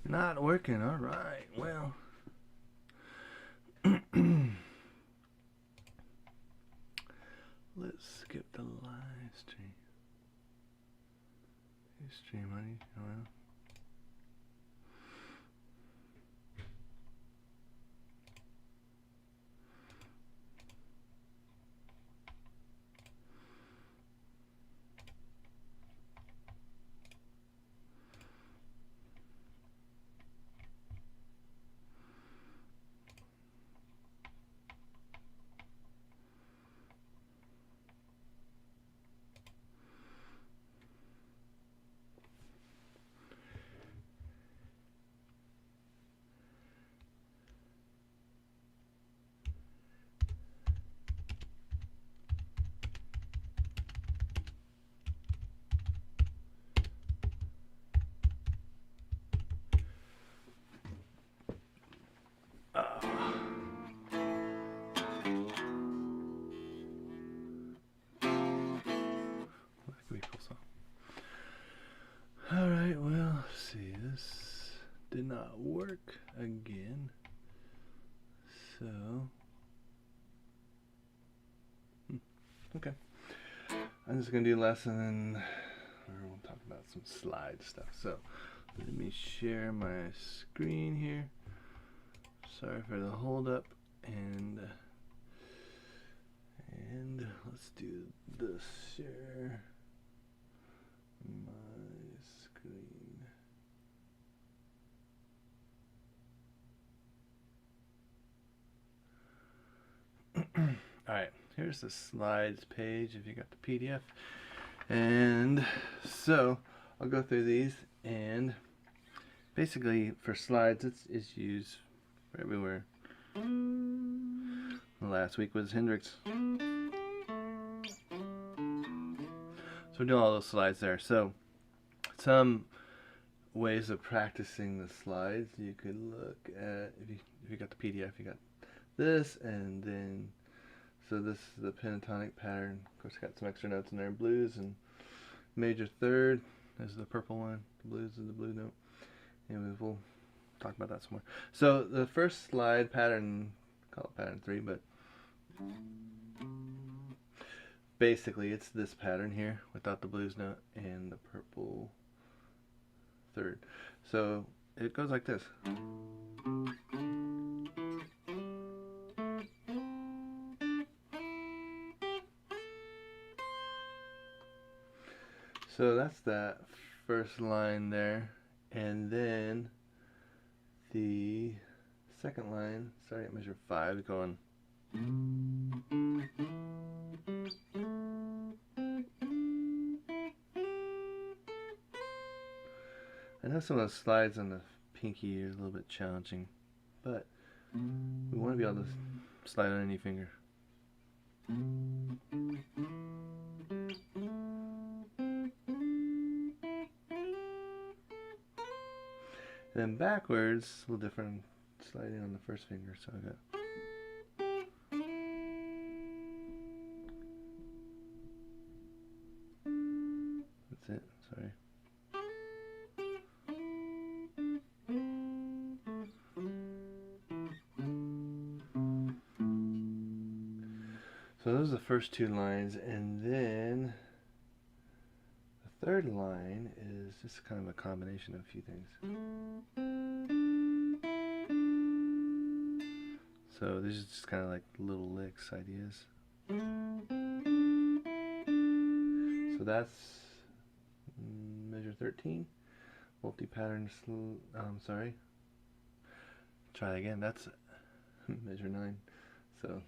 Not working. All right. Well, let's skip the live stream. Hey, stream, honey. Well, that could be a cool song. All right. Well, let's see. This did not work again. So, okay. I'm just gonna do a lesson, or we'll talk about some slide stuff. So, let me share my screen here. Sorry for the hold up, and let's do this. Share my screen. All right, here's the slides page if you got the PDF. And so I'll go through these, and basically for slides it's used for everywhere. Last week was Hendrix. So we're doing all those slides there. So some ways of practicing the slides you could look at. If you got the PDF, you got this, and then so this is the pentatonic pattern. Of course, I got some extra notes in there. Blues and major third is the purple one. The blues is the blue note. And we'll talk about that some more. So the first slide pattern, call it pattern 3, but basically it's this pattern here without the blues note and the purple third. So it goes like this. So that's that first line there, and then the second line starting at measure 5 going. I know some of the slides on the pinky are a little bit challenging, but we want to be able to slide on any finger. And then backwards, a little different, sliding on the first finger. So I got. That's it. Sorry. So those are the first two lines, and then the third line is just kind of a combination of a few things. So these are just kind of like little licks ideas. So that's measure 13, multi-pattern. Sorry. Try again. That's measure 9. So.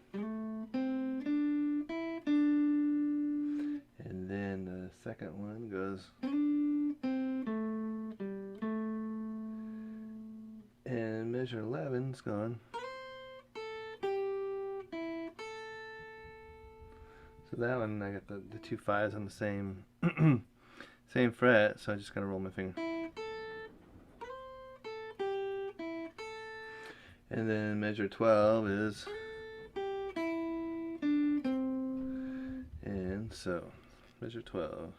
And then the second one goes, and measure 11's gone. So that one, I got the two 5s on the same same fret, so I just gotta roll my finger. And then measure 12 is, and so measure 12.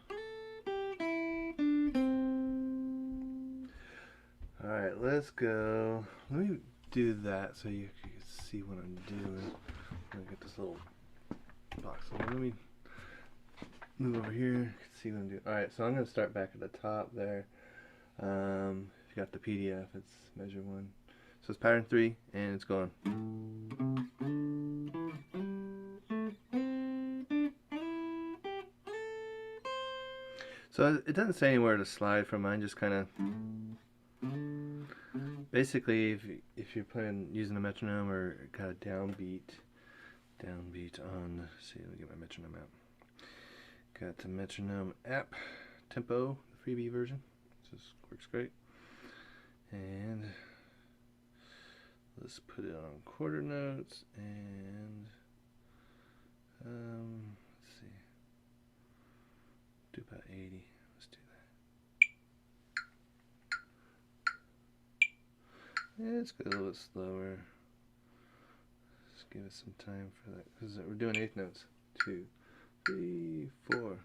Alright, let's go. Let me do that so you can see what I'm doing. I'm gonna get this little box. So let me move over here. You can see what I'm doing. Alright, so I'm gonna start back at the top there. If you got the PDF, it's measure 1. So it's pattern 3, and it's going. So it doesn't say anywhere to slide from. Mine just kind of, basically, if you're playing using a metronome or got a downbeat on. Let's see, let me get my metronome out. Got the metronome app, tempo, the freebie version. This works great. And let's put it on quarter notes and let's see, do about 80. Let's do that. Yeah, let's go a little bit slower. Let's give it some time for that because we're doing 8th notes. 2, 3, 4.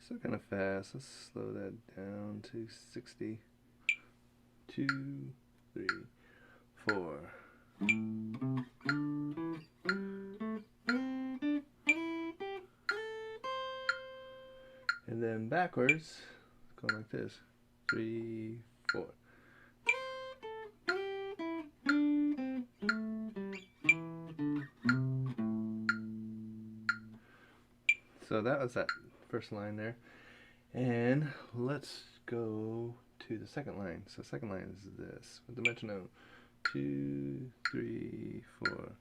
Still kind of fast. Let's slow that down to 60. 2, 3, 4. And then backwards, going like this. 3, 4. So that was that first line there. And let's go to the second line. So second line is this with the metronome. 2, 3, 4.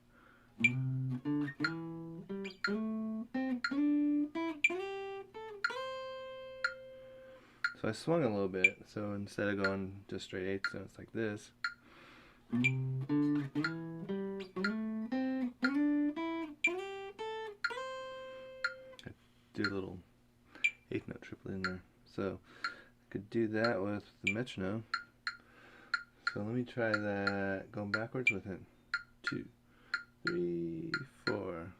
So I swung a little bit. So instead of going just straight 8th notes like this, I do a little 8th note triplet in there. So I could do that with the metronome. So let me try that going backwards with it. 2, 3, 4.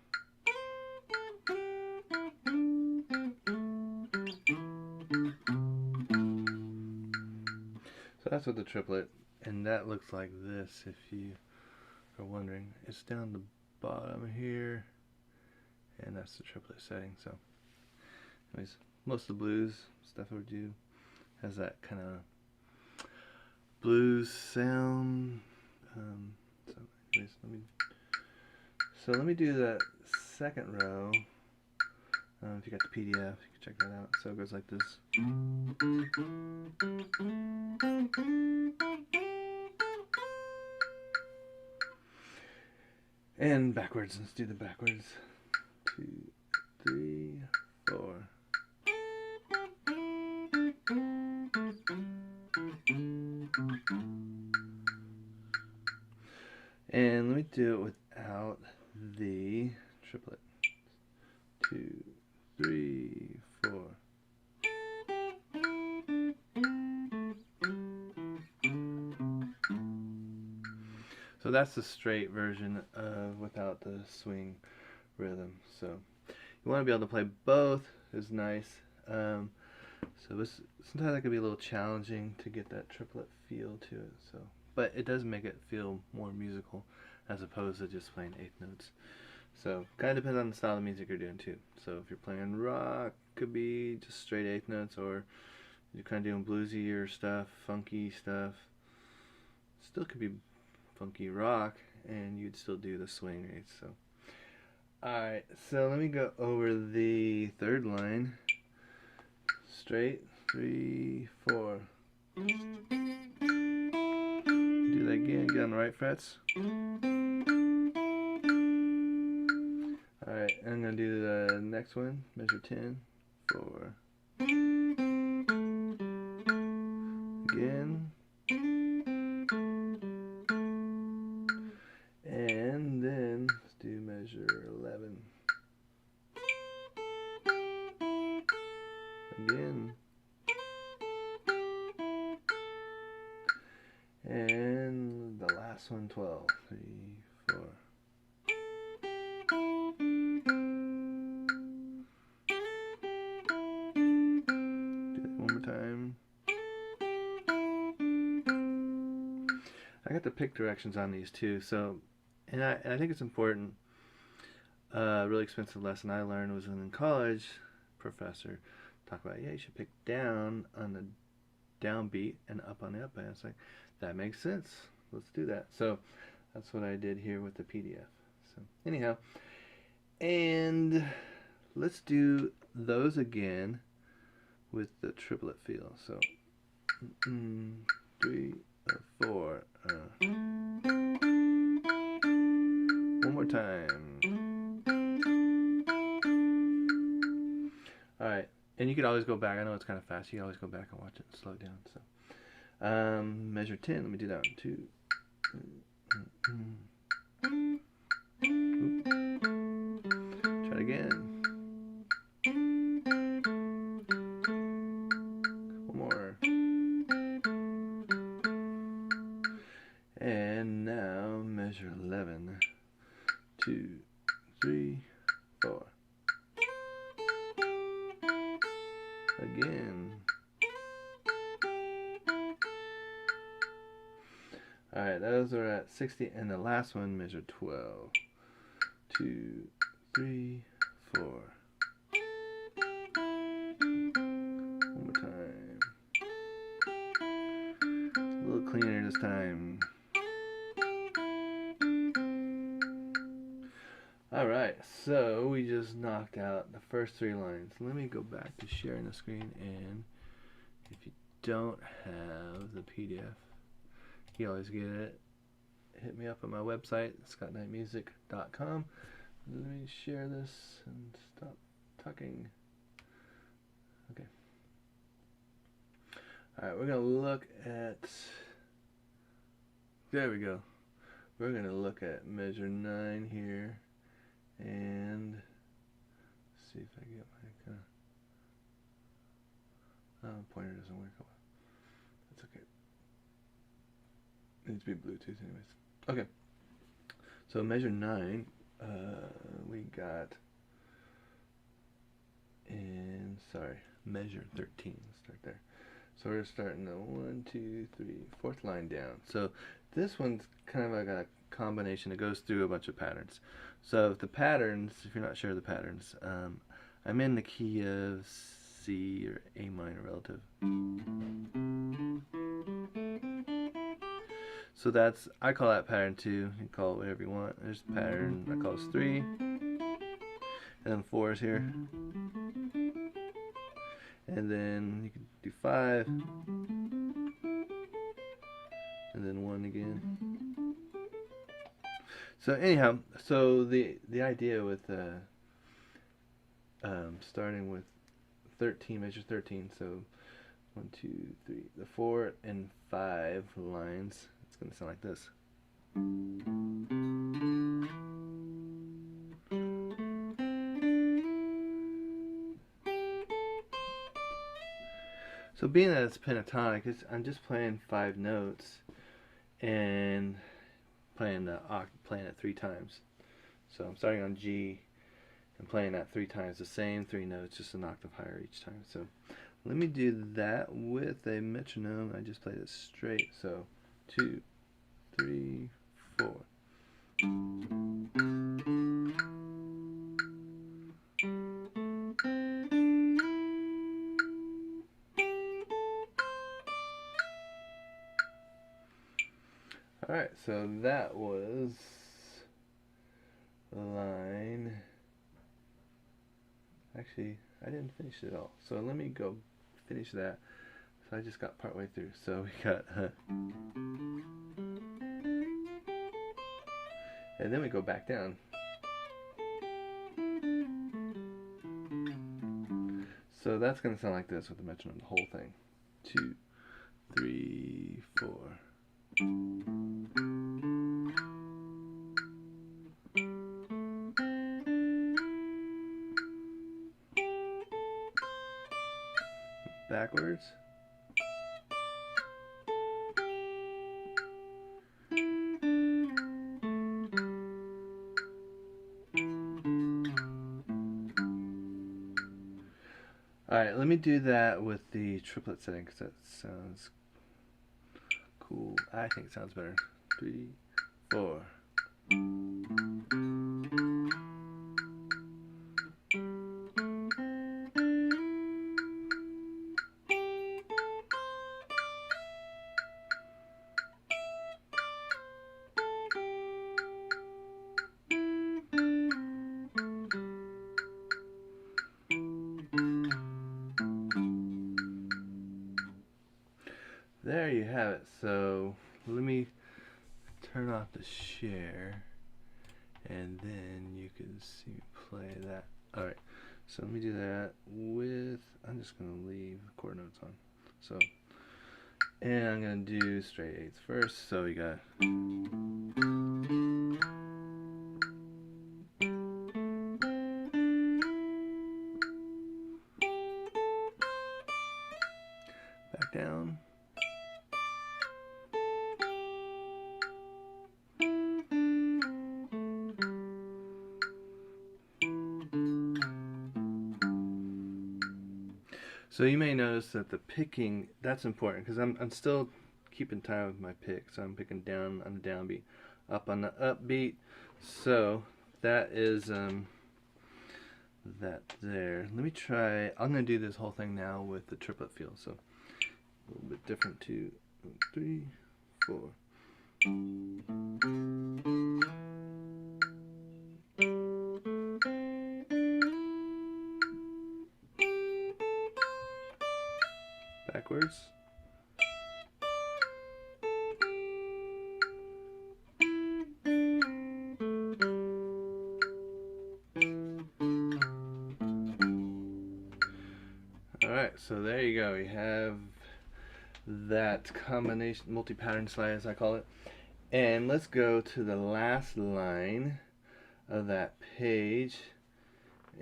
So that's what the triplet, and that looks like this if you are wondering. It's down the bottom here, and that's the triplet setting. So anyways, most of the blues stuff I would do has that kind of blues sound. So anyways, let me do that second row. If you got the PDF, you can check that out. So it goes like this. And backwards. Let's do the backwards. 2, 3, 4. And let me do it without the triplet. 2, 3, 4. So that's the straight version of without the swing rhythm. So you want to be able to play both is nice. So sometimes that can be a little challenging to get that triplet feel to it. So, but it does make it feel more musical as opposed to just playing 8th notes. So kind of depends on the style of music you're doing too. So if you're playing rock, could be just straight 8th notes, or you're kind of doing bluesier stuff, funky stuff. Still could be funky rock, and you'd still do the swing rates. So, alright, so let me go over the third line. Straight, 3, 4. Do that again, get on the right frets. Alright, I'm going to do the next one, measure 10, 4. Again. And then let's do measure 11. Again. And the last one, 12. 3, 4. got the pick directions on these too. So, and I think it's important. A really expensive lesson I learned was in college. Professor talked about, yeah, you should pick down on the downbeat and up on the up beat. It's like, that makes sense. Let's do that. So that's what I did here with the PDF. So anyhow, and let's do those again with the triplet feel. So 3, 4. One more time. All right, and you could always go back. I know it's kind of fast. You can always go back and watch it and slow it down. So measure 10. Let me do that one. 2. Try it again. One more. And now measure 11. 2, 3, 4. Again. Alright, those are at 60, and the last one measured 12. 2, 3, 4. One more time. A little cleaner this time. Alright, so we just knocked out the first 3 lines. Let me go back to sharing the screen, and if you don't have the PDF, you always get it. Hit me up on my website, scottknightmusic.com. Let me share this and stop talking. Okay. Alright, we're going to look at, there we go. We're going to look at measure 9 here. And see if I get my pointer doesn't work. That's okay. It needs to be Bluetooth anyways. Okay. So measure 9, we got in, sorry, measure 13. Let's start there. So we're starting the 1, 2, 3, 4th line down. So this one's kind of like a combination. It goes through a bunch of patterns. So the patterns, if you're not sure of the patterns, I'm in the key of C or A minor relative. So that's, I call that pattern 2. You can call it whatever you want. There's pattern, I call this 3. And then 4 is here. And then you can do 5. And then 1 again. So anyhow, so the idea with starting with 13, measure 13, so 1, 2, 3, the 4 and 5 lines, it's going to sound like this. So being that it's pentatonic, I'm just playing 5 notes and playing it 3 times. So I'm starting on G and playing that 3 times, the same 3 notes, just an octave higher each time. So let me do that with a metronome. I just played it straight. So 2, 3, 4. Alright, so that was line, actually I didn't finish it all, so let me go finish that. So I just got part way through, so we got and then we go back down. So that's going to sound like this with the metronome, the whole thing. 2, 3, 4. Backwards. Alright, let me do that with the triplet setting because that sounds cool. I think it sounds better. 3, 4. There you have it. So let me turn off the share and then you can see me play that. Alright, so let me do that with, I'm just going to leave the chord notes on. So, and I'm going to do straight eighths first. So we got back down. So you may notice that the picking, that's important because I'm still keeping time with my pick. So I'm picking down on the downbeat, up on the upbeat. So that is that there. Let me try, I'm going to do this whole thing now with the triplet feel. So a little bit different. 2, 3, 4. Backwards. Alright, so there you go. We have that combination, multi-pattern slide as I call it. And let's go to the last line of that page.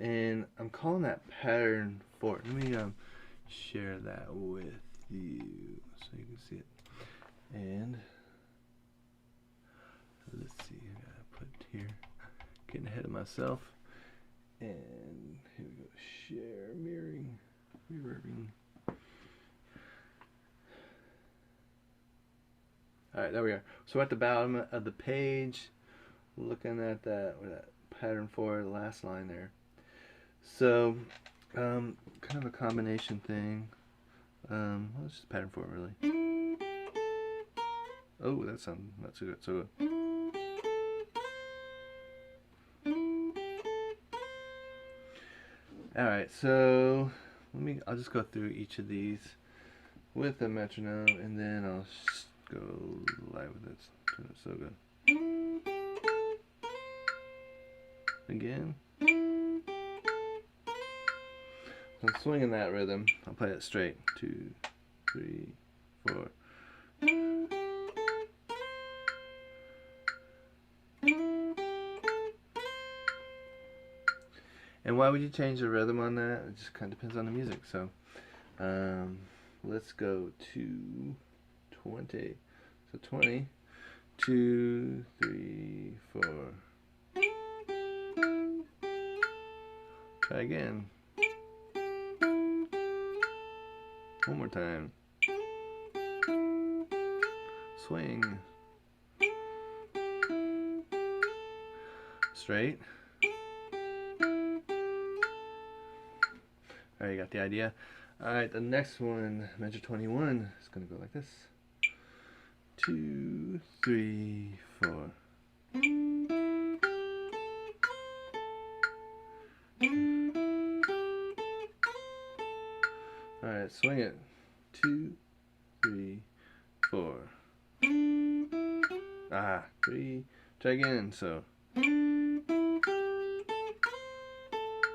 And I'm calling that pattern 4. Let me share that with you so you can see it. And let's see, I gotta put it here, getting ahead of myself. And here we go, share, mirroring, reverbing. Alright, there we are. So at the bottom of the page, looking at that, or that pattern 4, the last line there. So, kind of a combination thing. Well, it's just pattern 4 really. Oh, that sounds not so good. So good. Alright, so I'll just go through each of these with the metronome and then I'll go live with this. It's so good. Again. So I'm swinging that rhythm. I'll play it straight. 2, 3, 4. And why would you change the rhythm on that? It just kind of depends on the music. So let's go to 20. So 20, 2, 3, 4. Try again. One more time. Swing. Straight. Alright, you got the idea. Alright, the next one, measure 21, is going to go like this. 2, 3, 4. Alright, swing it. 2, 3, 4. 3. Try again. So,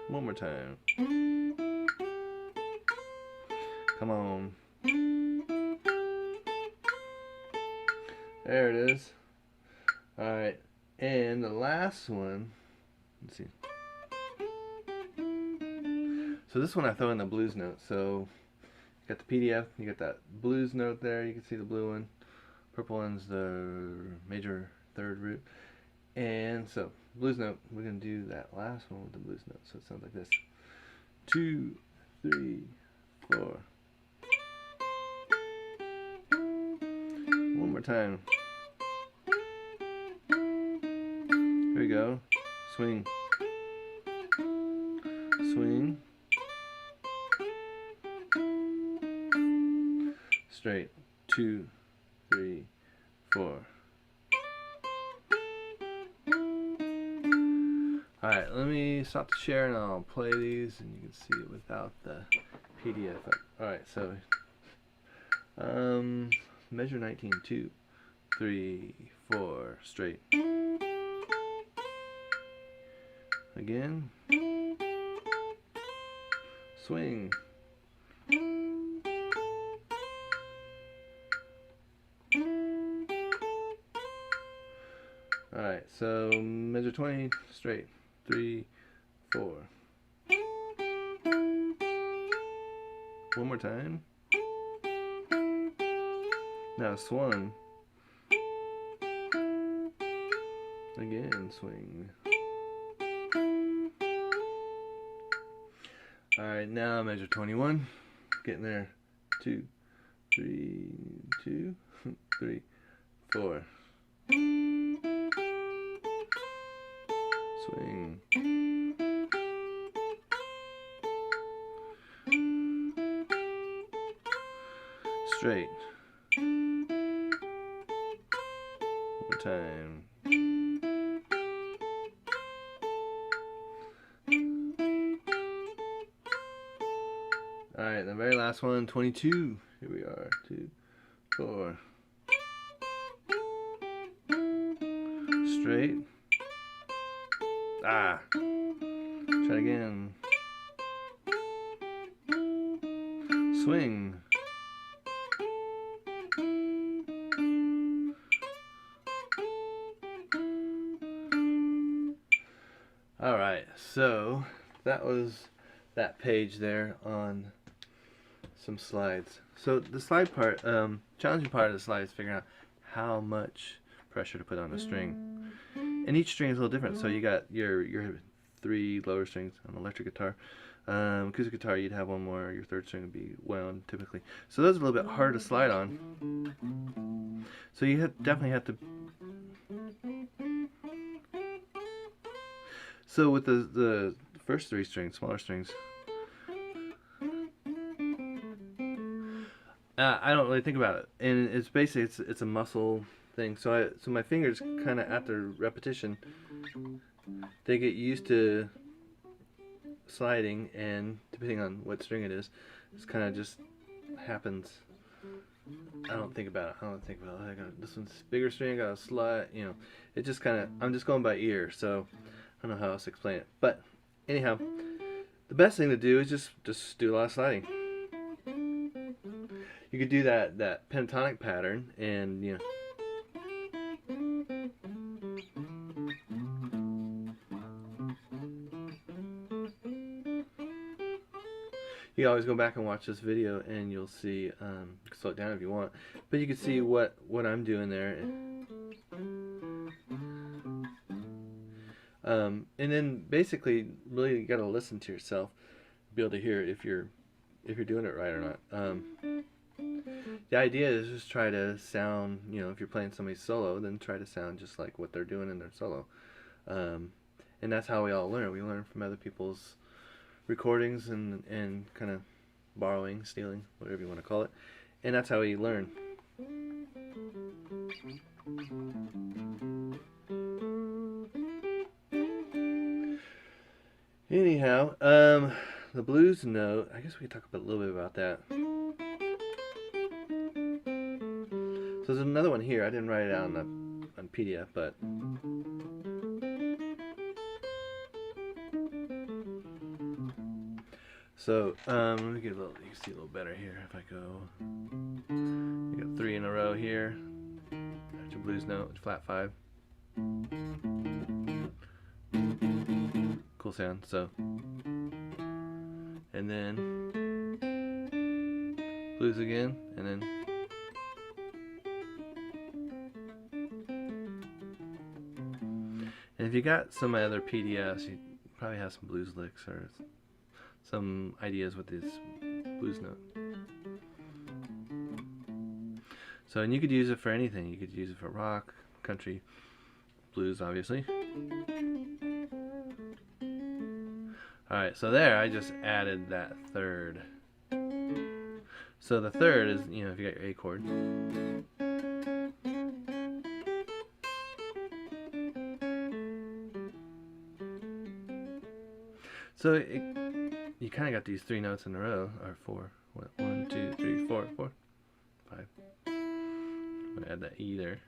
one more time. Come on. There it is. Alright, and the last one, let's see. So this one I throw in the blues note. So you got the PDF, you got that blues note there, you can see the blue one. Purple one's the major third root. And so, blues note, we're going to do that last one with the blues note. So it sounds like this. 2, 3, 4. One more time. Here we go. Swing. Swing. Straight. 2, 3, 4. Alright, let me stop the share and I'll play these and you can see it without the PDF. Alright, so measure 19, 2, 3, 4, straight. Again. Swing. Alright, so measure 20, straight. 3, 4. One more time. Now swung. Again, swing. Alright, now measure 21. Getting there. 2, 3, 2, 3, 4. Swing. Straight. One more time. Alright, the very last one, 22. Here we are. 2, 4. Straight. Ah. Try again. Swing. Alright, so that was that page there on some slides. So the slide part, challenging part of the slide is figuring out how much pressure to put on a string. And each string is a little different. So you got your 3 lower strings on electric guitar. Acoustic guitar, you'd have one more. Your 3rd string would be wound typically. So those are a little bit hard to slide on. So you definitely have to. So with the first 3 strings, smaller strings, I don't really think about it, and it's basically it's a muscle thing. So my fingers kind of after repetition, they get used to sliding, and depending on what string it is, it's kind of just happens. I don't think about it. I got this one's bigger string. I got a slide. You know, it just kind of. I'm just going by ear, so I don't know how else to explain it. But anyhow, the best thing to do is just do a lot of sliding. You could do that pentatonic pattern, and you know. You can always go back and watch this video, and you'll see. You can slow it down if you want, but you can see what I'm doing there. And then basically, really, you got to listen to yourself, be able to hear if you're doing it right or not. The idea is just try to sound, you know, if you're playing somebody's solo, then try to sound just like what they're doing in their solo. And that's how we all learn. We learn from other people's recordings and kind of borrowing, stealing, whatever you want to call it. And that's how we learn. Anyhow, the blues note, I guess we could talk a little bit about that. So there's another one here. I didn't write it out on PDF, but so let me get a little. You can see a little better here if I go. You got 3 in a row here. That's your blues note, flat 5. Cool sound. So, and then blues again, and then. And if you got some other PDFs, you probably have some blues licks or some ideas with this blues note. So, and you could use it for anything. You could use it for rock, country, blues, obviously. Alright, so there I just added that third. So the third is, you know, if you got your A chord. So you kind of got these 3 notes in a row, or 4. What? 1, 2, 3, 4, 4, 5. I'm gonna add that E there.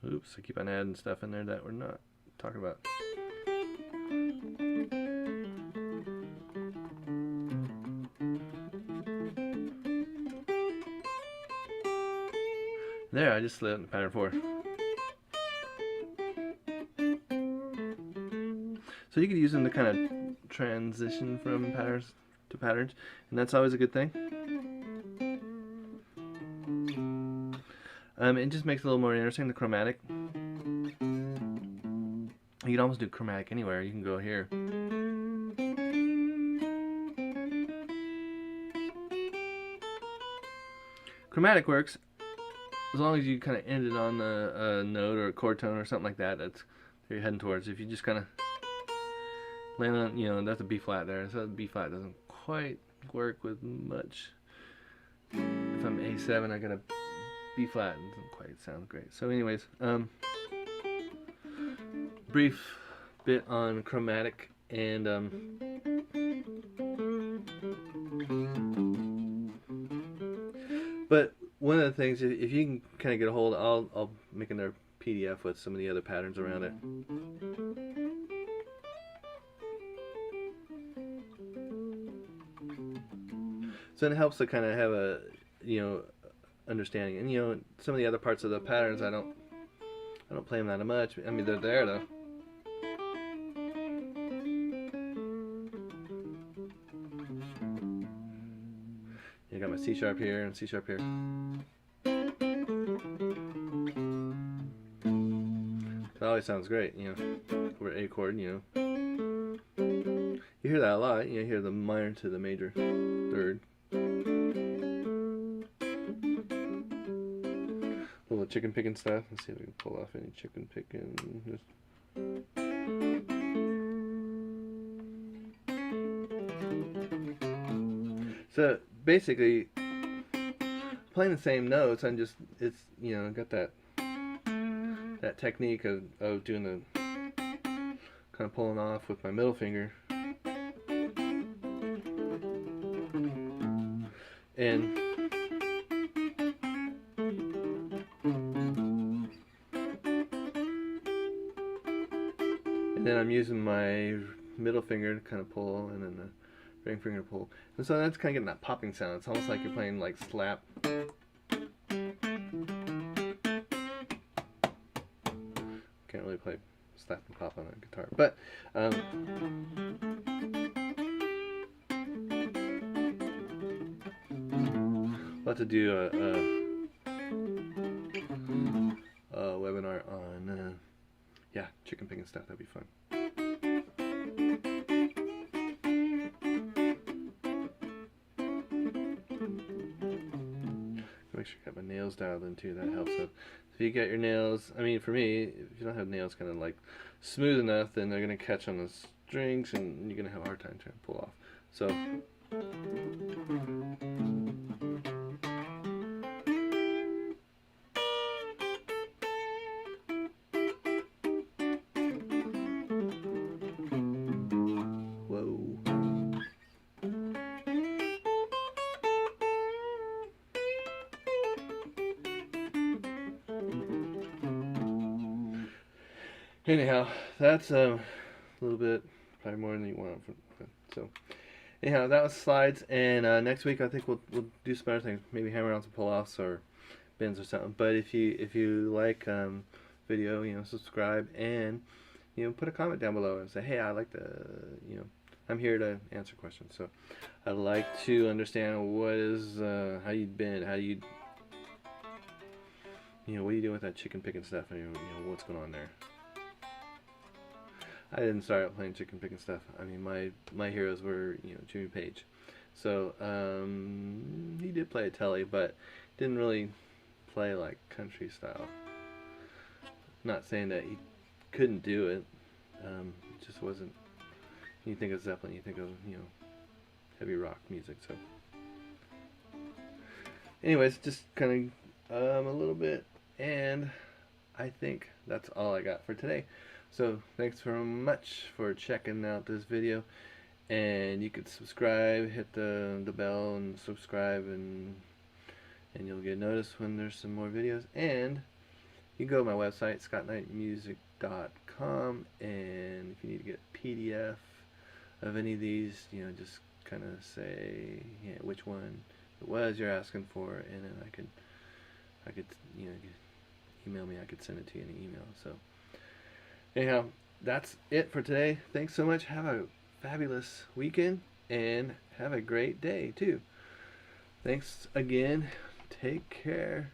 Oops, I keep on adding stuff in there that we're not talking about. There, I just slid in pattern 4. So you could use them to kind of transition from patterns to patterns, and that's always a good thing. It just makes it a little more interesting, the chromatic. You can almost do chromatic anywhere. You can go here. Chromatic works as long as you kind of end it on a note or a chord tone or something like that. That's where you're heading towards. If you just kind of land on, you know, that's a B flat there. So the B flat doesn't quite work with much. If I'm A7, I got a B flat. It doesn't quite sound great. So anyways, brief bit on chromatic and but one of the things, if you can kind of get a hold, I'll make another PDF with some of the other patterns around it. So it helps to kind of have a, you know, understanding. And you know, some of the other parts of the patterns I don't play them that much. I mean, they're there though. I got my C sharp here and C sharp here. That always sounds great, you know, over A chord, you know. You hear that a lot, you hear the minor to the major third. A little chicken picking stuff. Let's see if we can pull off any chicken picking. So basically, playing the same notes, I'm just, it's, you know, got that technique of doing the kind of pulling off with my middle finger, and then I'm using my middle finger to kind of pull, and then the ring finger pull. And so that's kind of getting that popping sound. It's almost like you're playing like slap. Can't really play slap and pop on a guitar, but we'll have to do a webinar on yeah, chicken picking stuff. That'd be fun. Make sure you got my nails dialed in too. That helps. So if you get your nails, I mean, for me, if you don't have nails kind of like smooth enough, then they're gonna catch on the strings, and you're gonna have a hard time trying to pull off. So. Anyhow, that's a little bit, probably more than you want. So, anyhow, that was slides, and next week I think we'll do some other things. Maybe hammer on some pull-offs or bends or something. But if you like video, you know, subscribe, and you know, put a comment down below and say, hey, I like to, you know, I'm here to answer questions. So I'd like to understand what is how you've been, how you know, what are you doing with that chicken picking stuff, and you know, what's going on there. I didn't start out playing chicken picking stuff. I mean, my heroes were, you know, Jimmy Page. So he did play a telly, but didn't really play like country style. Not saying that he couldn't do it. It just wasn't. You think of Zeppelin, you think of heavy rock music. So, anyways, just kind of a little bit, and I think that's all I got for today. So thanks very much for checking out this video, and you could subscribe, hit the bell and subscribe, and you'll get notice when there's some more videos. And you can go to my website, scottknightmusic.com, and if you need to get PDF of any of these, just kind of say which one it was you're asking for, and then I could email me. I could send it to you in an email. So anyhow, that's it for today. Thanks so much. Have a fabulous weekend, and have a great day too. Thanks again. Take care.